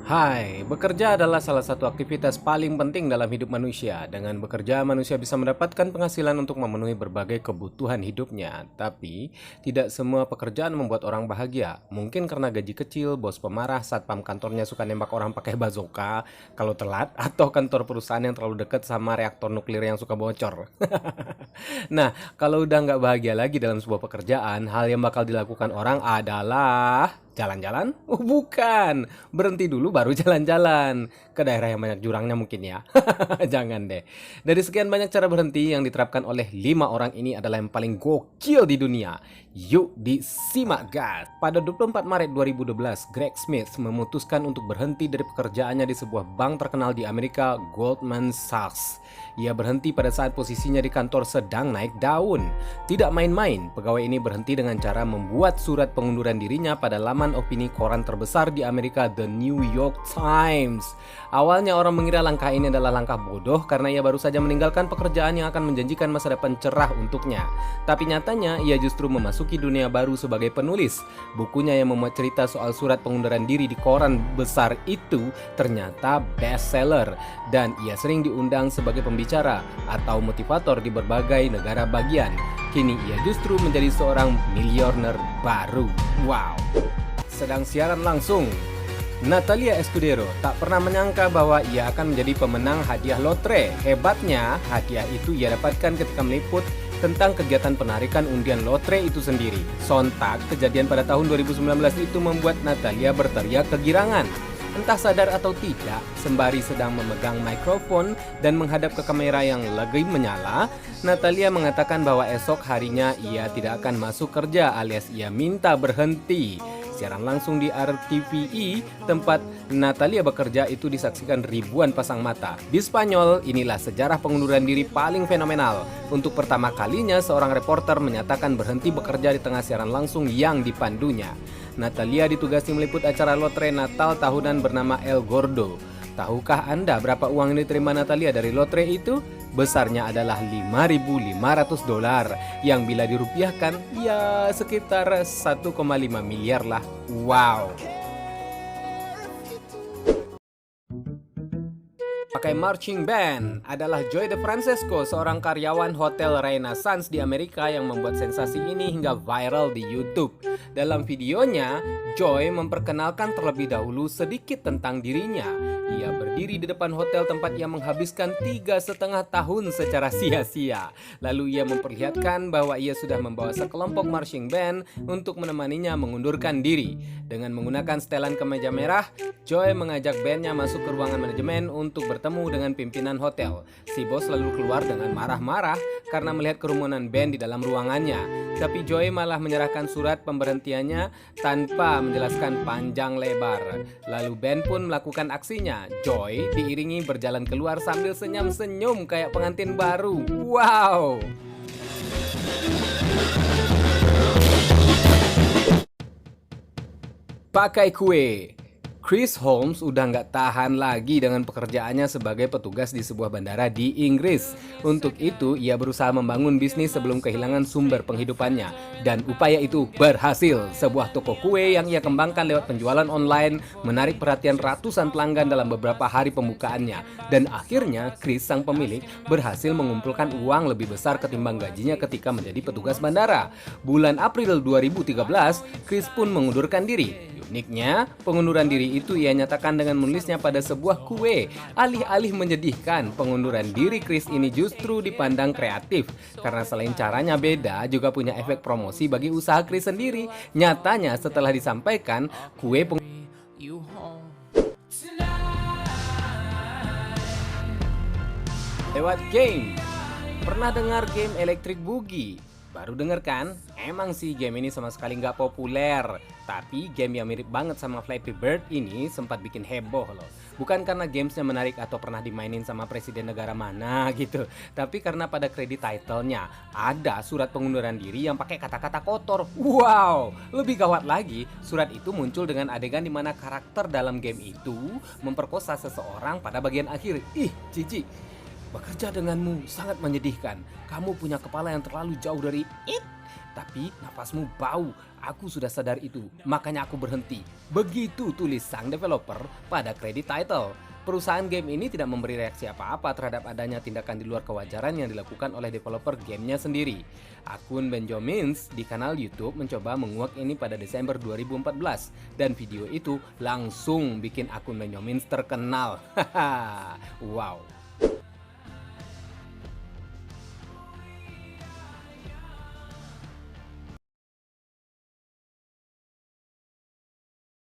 Hai, bekerja adalah salah satu aktivitas paling penting dalam hidup manusia. Dengan bekerja, manusia bisa mendapatkan penghasilan untuk memenuhi berbagai kebutuhan hidupnya. Tapi, tidak semua pekerjaan membuat orang bahagia. Mungkin karena gaji kecil, bos pemarah, satpam kantornya suka nembak orang pakai bazooka kalau telat, atau kantor perusahaan yang terlalu dekat sama reaktor nuklir yang suka bocor. Nah, kalau udah nggak bahagia lagi dalam sebuah pekerjaan, hal yang bakal dilakukan orang adalah jalan-jalan? Oh, bukan. Berhenti dulu baru jalan-jalan. Ke daerah yang banyak jurangnya mungkin ya. Jangan deh. Dari sekian banyak cara berhenti yang diterapkan oleh 5 orang ini adalah yang paling gokil di dunia. Yuk disimak guys. Pada 24 Maret 2012, Greg Smith memutuskan untuk berhenti dari pekerjaannya di sebuah bank terkenal di Amerika, Goldman Sachs. Ia berhenti pada saat posisinya di kantor sedang naik daun. Tidak main-main, pegawai ini berhenti dengan cara membuat surat pengunduran dirinya pada laman opini koran terbesar di Amerika, The New York Times. Awalnya orang mengira langkah ini adalah langkah bodoh karena ia baru saja meninggalkan pekerjaan yang akan menjanjikan masa depan cerah untuknya. Tapi nyatanya ia justru memasuki dunia baru sebagai penulis. Bukunya yang memuat cerita soal surat pengunduran diri di koran besar itu ternyata bestseller dan ia sering diundang sebagai pembicara atau motivator di berbagai negara bagian. Kini ia justru menjadi seorang miliuner baru. Wow. Sedang siaran langsung, Natalia Escudero tak pernah menyangka bahwa ia akan menjadi pemenang hadiah lotre. Hebatnya, hadiah itu ia dapatkan ketika meliput tentang kegiatan penarikan undian lotre itu sendiri. Sontak, kejadian pada tahun 2019 itu membuat Natalia berteriak kegirangan. Entah sadar atau tidak, sembari sedang memegang mikrofon dan menghadap ke kamera yang lagi menyala, Natalia mengatakan bahwa esok harinya ia tidak akan masuk kerja alias ia minta berhenti. Siaran langsung di RTVE tempat Natalia bekerja itu disaksikan ribuan pasang mata. Di Spanyol, inilah sejarah pengunduran diri paling fenomenal. Untuk pertama kalinya seorang reporter menyatakan berhenti bekerja di tengah siaran langsung yang dipandunya. Natalia ditugasi meliput acara lotre Natal tahunan bernama El Gordo. Tahukah Anda berapa uang yang diterima Natalia dari lotre itu? Besarnya adalah $5.500 yang bila dirupiahkan ya sekitar 1,5 miliar lah. Wow. Pakai marching band adalah Joy DeFrancesco, seorang karyawan Hotel Renaissance di Amerika yang membuat sensasi ini hingga viral di YouTube. Dalam videonya, Joy memperkenalkan terlebih dahulu sedikit tentang dirinya. Ia berdiri di depan hotel tempat ia menghabiskan 3,5 tahun secara sia-sia. Lalu ia memperlihatkan bahwa ia sudah membawa sekelompok marching band untuk menemaninya mengundurkan diri. Dengan menggunakan setelan kemeja merah, Joy mengajak bandnya masuk ke ruangan manajemen untuk bertemu dengan pimpinan hotel. Si bos lalu keluar dengan marah-marah karena melihat kerumunan band di dalam ruangannya. Tapi Joy malah menyerahkan surat pemberhentiannya tanpa menjelaskan panjang lebar. Lalu band pun melakukan aksinya. Joy diiringi berjalan keluar sambil senyum-senyum kayak pengantin baru. Wow! Pakai kue. Chris Holmes udah nggak tahan lagi dengan pekerjaannya sebagai petugas di sebuah bandara di Inggris. Untuk itu, ia berusaha membangun bisnis sebelum kehilangan sumber penghidupannya. Dan upaya itu berhasil. Sebuah toko kue yang ia kembangkan lewat penjualan online menarik perhatian ratusan pelanggan dalam beberapa hari pembukaannya. Dan akhirnya, Chris sang pemilik berhasil mengumpulkan uang lebih besar ketimbang gajinya ketika menjadi petugas bandara. Bulan April 2013, Chris pun mengundurkan diri. Uniknya, pengunduran diri itu ia nyatakan dengan menulisnya pada sebuah kue. Alih-alih menyedihkan, pengunduran diri Chris ini justru dipandang kreatif. Karena selain caranya beda, juga punya efek promosi bagi usaha Chris sendiri. Nyatanya setelah disampaikan, kue lewat game. Pernah dengar game Electric Boogie? Baru denger kan? Emang sih game ini sama sekali nggak populer. Tapi game yang mirip banget sama Flappy Bird ini sempat bikin heboh loh. Bukan karena gamesnya menarik atau pernah dimainin sama presiden negara mana gitu. Tapi karena pada kredit title-nya ada surat pengunduran diri yang pakai kata-kata kotor. Wow! Lebih gawat lagi, surat itu muncul dengan adegan di mana karakter dalam game itu memperkosa seseorang pada bagian akhir. Ih, jijik. Bekerja denganmu sangat menyedihkan. Kamu punya kepala yang terlalu jauh dari it. Tapi nafasmu bau, aku sudah sadar itu, makanya aku berhenti. Begitu tulis sang developer pada kredit title. Perusahaan game ini tidak memberi reaksi apa-apa terhadap adanya tindakan di luar kewajaran yang dilakukan oleh developer gamenya sendiri. Akun Benjamins di kanal YouTube mencoba menguak ini pada Desember 2014 dan video itu langsung bikin akun Benjamins terkenal. Haha, wow.